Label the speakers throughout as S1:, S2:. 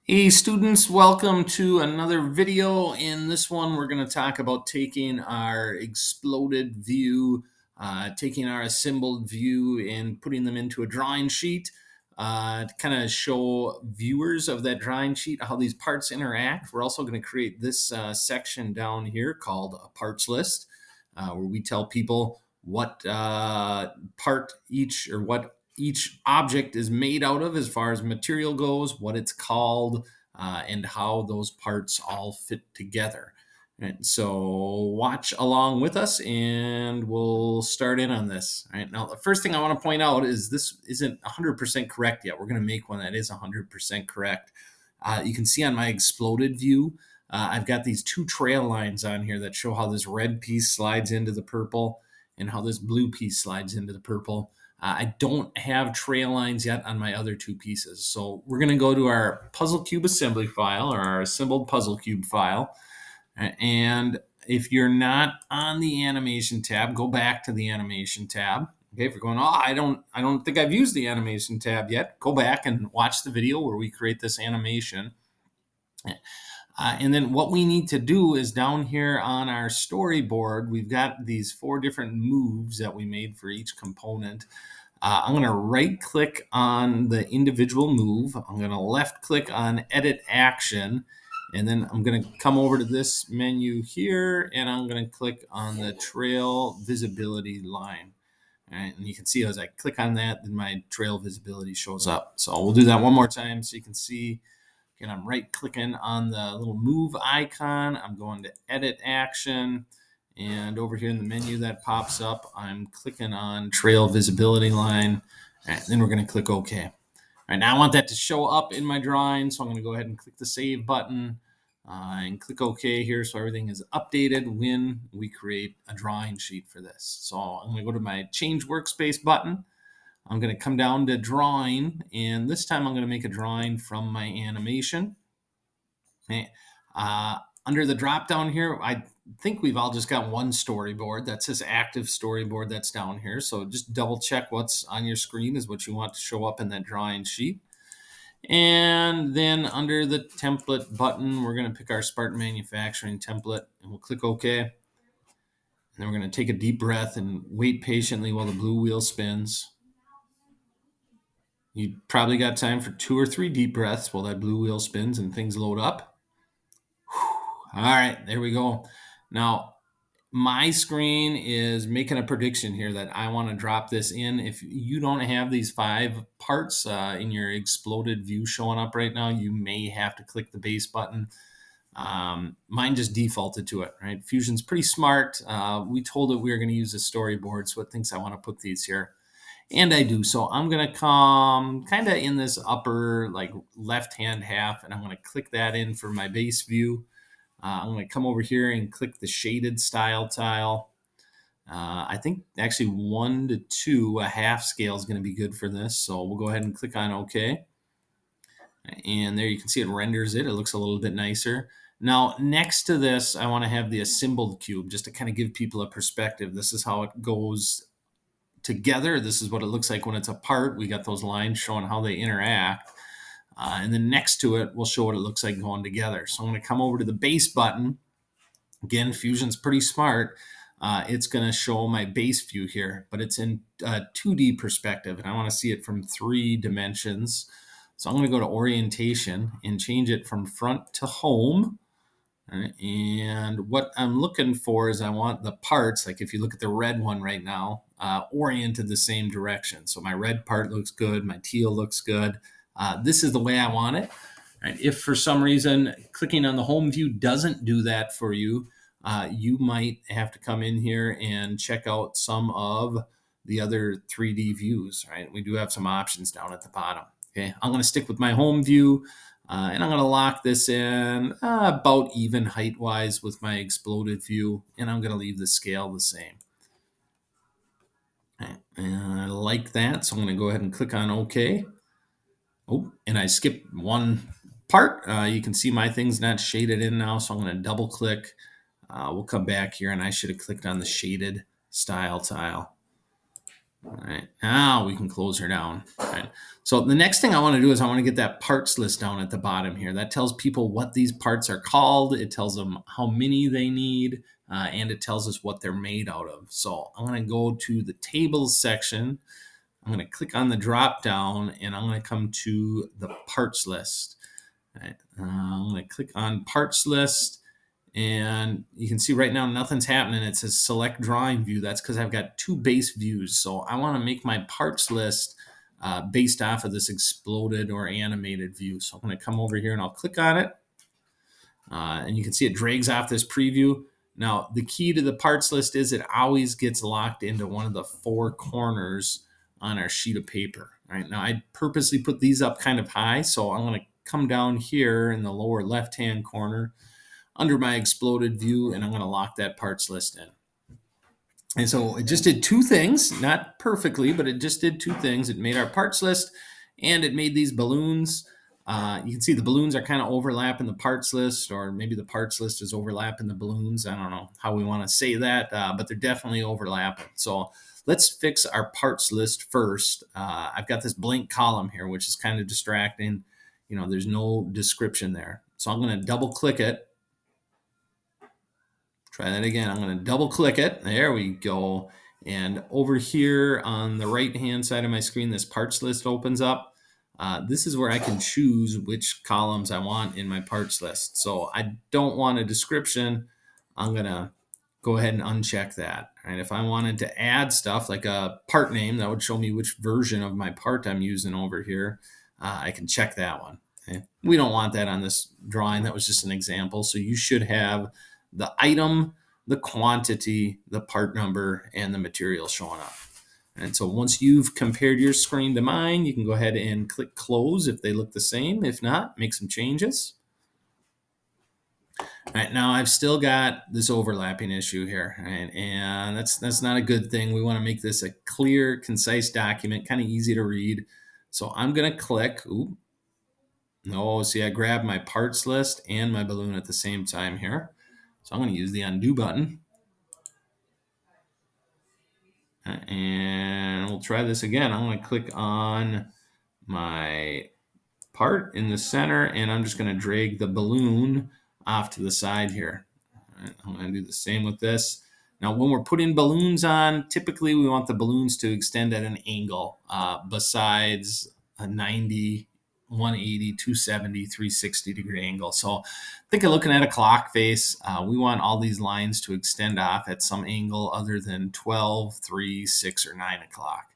S1: Hey students, welcome to another video. In this one, we're going to talk about taking our exploded view, taking our assembled view and putting them into a drawing sheet to kind of show viewers of that drawing sheet how these parts interact. We're also going to create this section down here called a parts list, where we tell people what part each or what each object is made out of as far as material goes, what it's called, and how those parts all fit together. And so watch along with us and we'll start in on this. All right. Now, the first thing I want to point out is this isn't 100% correct yet. We're going to make one that is 100% correct. You can see on my exploded view, I've got these two trail lines on here that show how this red piece slides into the purple and how this blue piece slides into the purple. I don't have trail lines yet on my other two pieces. So we're going to go to our puzzle cube assembly file or our assembled puzzle cube file. And if you're not on the animation tab, go back to the animation tab. Okay, if you're going, I don't think I've used the animation tab yet, go back and watch the video where we create this animation. And then what we need to do is down here on our storyboard, we've got these 4 different moves that we made for each component. I'm going to right click on the individual move. I'm going to left click on edit action. And then I'm going to come over to this menu here and I'm going to click on the trail visibility line. All right, and you can see as I click on that, then my trail visibility shows up. So we'll do that one more time so you can see. Again, I'm right clicking on the little move icon. I'm going to edit action. And over here in the menu that pops up, I'm clicking on trail visibility line. And then we're going to click OK. All right, now I want that to show up in my drawing. So I'm going to go ahead and click the save button and click OK here. So everything is updated when we create a drawing sheet for this. So I'm going to go to my change workspace button. I'm going to come down to drawing, and this time I'm going to make a drawing from my animation. Okay. Under the drop down here, I think we've all just got one storyboard. That's this active storyboard that's down here. So just double check what's on your screen is what you want to show up in that drawing sheet. And then under the template button, we're going to pick our Spartan Manufacturing template and we'll click OK. And then we're going to take a deep breath and wait patiently while the blue wheel spins. You probably got time for 2 or 3 deep breaths while that blue wheel spins and things load up. All right, there we go. Now, my screen is making a prediction here that I want to drop this in. If you don't have these 5 parts in your exploded view showing up right now, you may have to click the base button. Mine just defaulted to it, right? Fusion's pretty smart. We told it we were going to use a storyboard, so it thinks I want to put these here. And I do. So I'm going to come kind of in this upper like left-hand half, and I'm going to click that in for my base view. I'm going to come over here and click the shaded style tile. I think actually 1 to 2, a half scale is going to be good for this. So we'll go ahead and click on OK. And there you can see it renders it. It looks a little bit nicer. Now, next to this, I want to have the assembled cube just to kind of give people a perspective. This is how it goes together. This is what it looks like when it's apart. We got those lines showing how they interact. And then next to it, we'll show what it looks like going together. So I'm going to come over to the base button. Again, Fusion's pretty smart. It's going to show my base view here, but it's in 2D perspective, and I want to see it from 3 dimensions. So I'm going to go to orientation and change it from front to home. Right, and what I'm looking for is I want the parts, like if you look at the red one right now, oriented the same direction. So my red part looks good, my teal looks good. This is the way I want it. Right? If for some reason clicking on the home view doesn't do that for you, you might have to come in here and check out some of the other 3D views. Right? We do have some options down at the bottom. Okay, I'm going to stick with my home view. And I'm going to lock this in about even height-wise with my exploded view, and I'm going to leave the scale the same. Okay. And I like that, so I'm going to go ahead and click on OK. Oh, and I skipped one part. You can see my thing's not shaded in now, so I'm going to double-click. We'll come back here, and I should have clicked on the shaded style tile. All right, now we can close her down. All right. So the next thing I want to do is I want to get that parts list down at the bottom here. That tells people what these parts are called. It tells them how many they need, and it tells us what they're made out of. So I'm going to go to the tables section. I'm going to click on the drop down, and I'm going to come to the parts list. All right. I'm going to click on parts list. And you can see right now nothing's happening. It says select drawing view. That's because I've got two base views. So I want to make my parts list based off of this exploded or animated view. So I'm going to come over here and I'll click on it. And you can see it drags off this preview. Now, the key to the parts list is it always gets locked into one of the four corners on our sheet of paper. Right now, I purposely put these up kind of high. So I'm going to come down here in the lower left-hand corner under my exploded view, and I'm going to lock that parts list in. And so it just did two things, not perfectly, but it just did two things. It made our parts list, and it made these balloons. You can see the balloons are kind of overlapping the parts list, or maybe the parts list is overlapping the balloons. I don't know how we want to say that, but they're definitely overlapping. So let's fix our parts list first. I've got this blank column here, which is kind of distracting. You know, there's no description there. So I'm going to double click it. Try that again. I'm going to double click it. There we go. And over here on the right hand side of my screen, this parts list opens up. This is where I can choose which columns I want in my parts list. So I don't want a description. I'm going to go ahead and uncheck that. And if I wanted to add stuff like a part name, that would show me which version of my part I'm using over here. I can check that one. Okay. We don't want that on this drawing. That was just an example. So you should have the item, the quantity, the part number, and the material showing up. And so once you've compared your screen to mine, you can go ahead and click close if they look the same. If not, make some changes. All right, now I've still got this overlapping issue here, right? And that's not a good thing. We want to make this a clear, concise document, kind of easy to read. So I'm going to click, no, see, I grabbed my parts list and my balloon at the same time here. So I'm going to use the undo button. And we'll try this again. I'm going to click on my part in the center, and I'm just going to drag the balloon off to the side here. All right, I'm going to do the same with this. Now, when we're putting balloons on, typically we want the balloons to extend at an angle besides a 90, 180, 270, 360 degree angle. So think of looking at a clock face. We want all these lines to extend off at some angle other than 12, 3, 6, or 9 o'clock.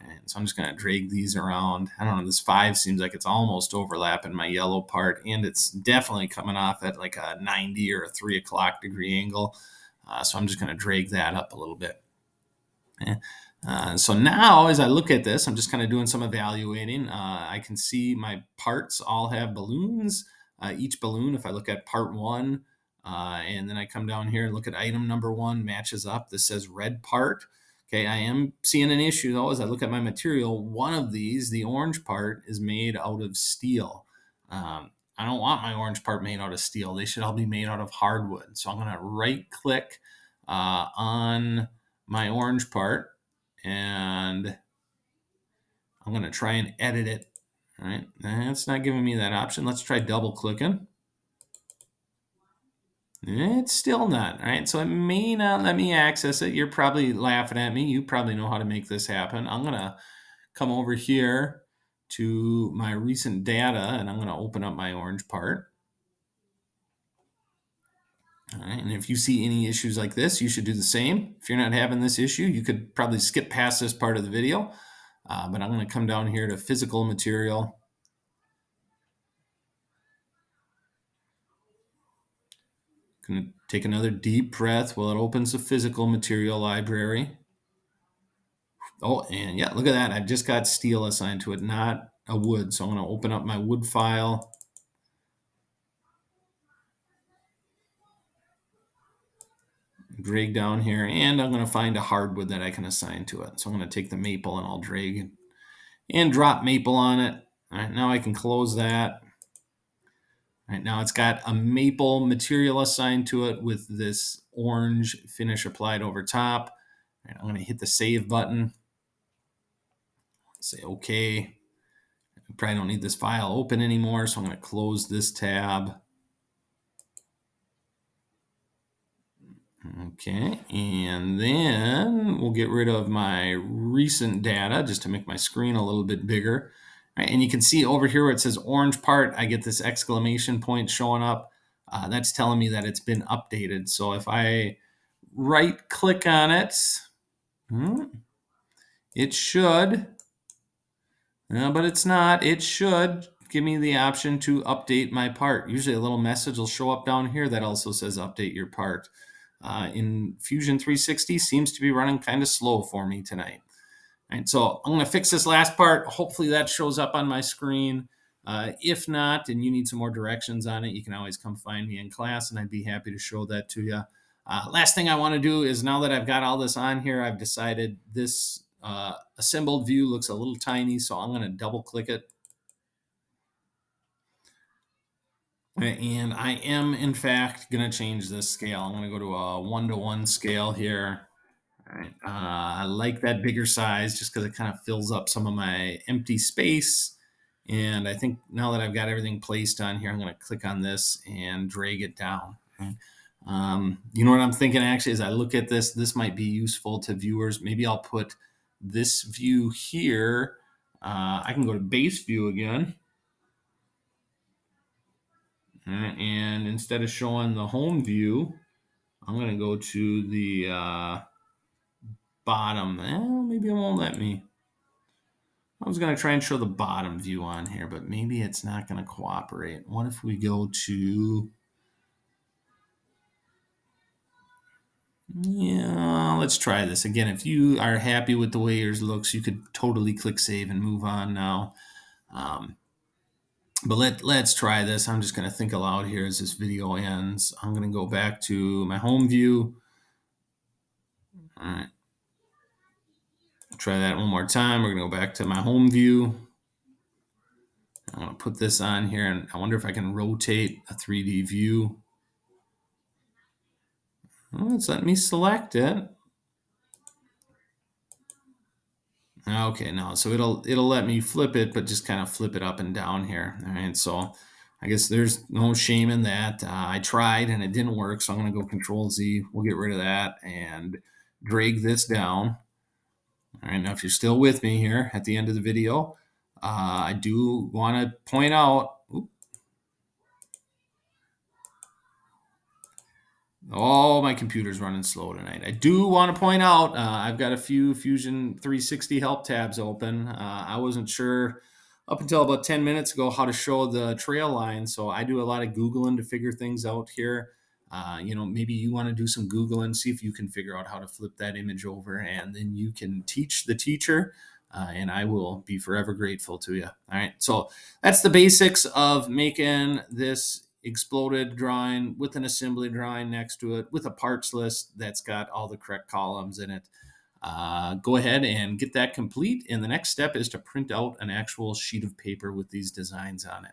S1: And so I'm just going to drag these around. I don't know, this 5 seems like it's almost overlapping my yellow part, and it's definitely coming off at like a 90 or a 3 o'clock degree angle. So I'm just going to drag that up a little bit. So now as I look at this, I'm just kind of doing some evaluating. I can see my parts all have balloons. Each balloon, if I look at part 1, and then I come down here and look at item number 1, matches up. This says red part. Okay, I am seeing an issue though as I look at my material. One of these, the orange part, is made out of steel. I don't want my orange part made out of steel. They should all be made out of hardwood. So I'm going to right click on my orange part, and I'm going to try and edit it. All right, that's not giving me that option. Let's try double clicking. It's still not. All right, so it may not let me access it. You're probably laughing at me. You probably know how to make this happen. I'm going to come over here to my recent data, and I'm going to open up my orange part. All right, and if you see any issues like this, you should do the same. If you're not having this issue, you could probably skip past this part of the video. But I'm going to come down here to physical material. Going to take another deep breath while it opens the physical material library. Oh, and yeah, look at that. I've just got steel assigned to it, not a wood. So I'm going to open up my wood file. Drag down here, and I'm going to find a hardwood that I can assign to it. So I'm going to take the maple and I'll drag and drop maple on it. All right, now I can close that. All right, now it's got a maple material assigned to it with this orange finish applied over top. All right, I'm going to hit the save button. Say okay. I probably don't need this file open anymore, so I'm going to close this tab. Okay, and then we'll get rid of my recent data just to make my screen a little bit bigger. All right, and you can see over here where it says orange part, I get this exclamation point showing up. That's telling me that it's been updated. So if I right click on it, it should, but it's not. It should give me the option to update my part. Usually a little message will show up down here that also says update your part. In Fusion 360 seems to be running kind of slow for me tonight. All right, so I'm going to fix this last part. Hopefully that shows up on my screen. If not, and you need some more directions on it, you can always come find me in class, and I'd be happy to show that to you. Last thing I want to do is, now that I've got all this on here, I've decided this assembled view looks a little tiny, so I'm going to double click it. And I am, in fact, going to change this scale. I'm going to go to a 1:1 scale here. All right. I like that bigger size just because it kind of fills up some of my empty space. And I think now that I've got everything placed on here, I'm going to click on this and drag it down. Okay. You know what I'm thinking actually, as I look at this might be useful to viewers. Maybe I'll put this view here. I can go to base view again. And instead of showing the home view, I'm going to go to the bottom. Maybe it won't let me. I was going to try and show the bottom view on here, but maybe it's not going to cooperate. What if we go to, yeah, let's try this. Again, if you are happy with the way yours looks, you could totally click save and move on now. But let's try this. I'm just going to think aloud here as this video ends. I'm going to go back to my home view. All right. Try that one more time. We're going to go back to my home view. I'm going to put this on here, and I wonder if I can rotate a 3D view. Well, it's letting me select it. Okay, no, so it'll let me flip it, but just kind of flip it up and down here. All right, so I guess there's no shame in that. I tried and it didn't work, so I'm going to go Control Z. We'll get rid of that and drag this down. All right, now if you're still with me here at the end of the video, I do want to point out, oh, my computer's running slow tonight. I do want to point out, I've got a few Fusion 360 help tabs open. I wasn't sure up until about 10 minutes ago how to show the trail line, so I do a lot of Googling to figure things out here. Maybe you want to do some Googling, see if you can figure out how to flip that image over, and then you can teach the teacher, and I will be forever grateful to you. All right, so that's the basics of making this exploded drawing with an assembly drawing next to it with a parts list that's got all the correct columns in it. Go ahead and get that complete. And the next step is to print out an actual sheet of paper with these designs on it.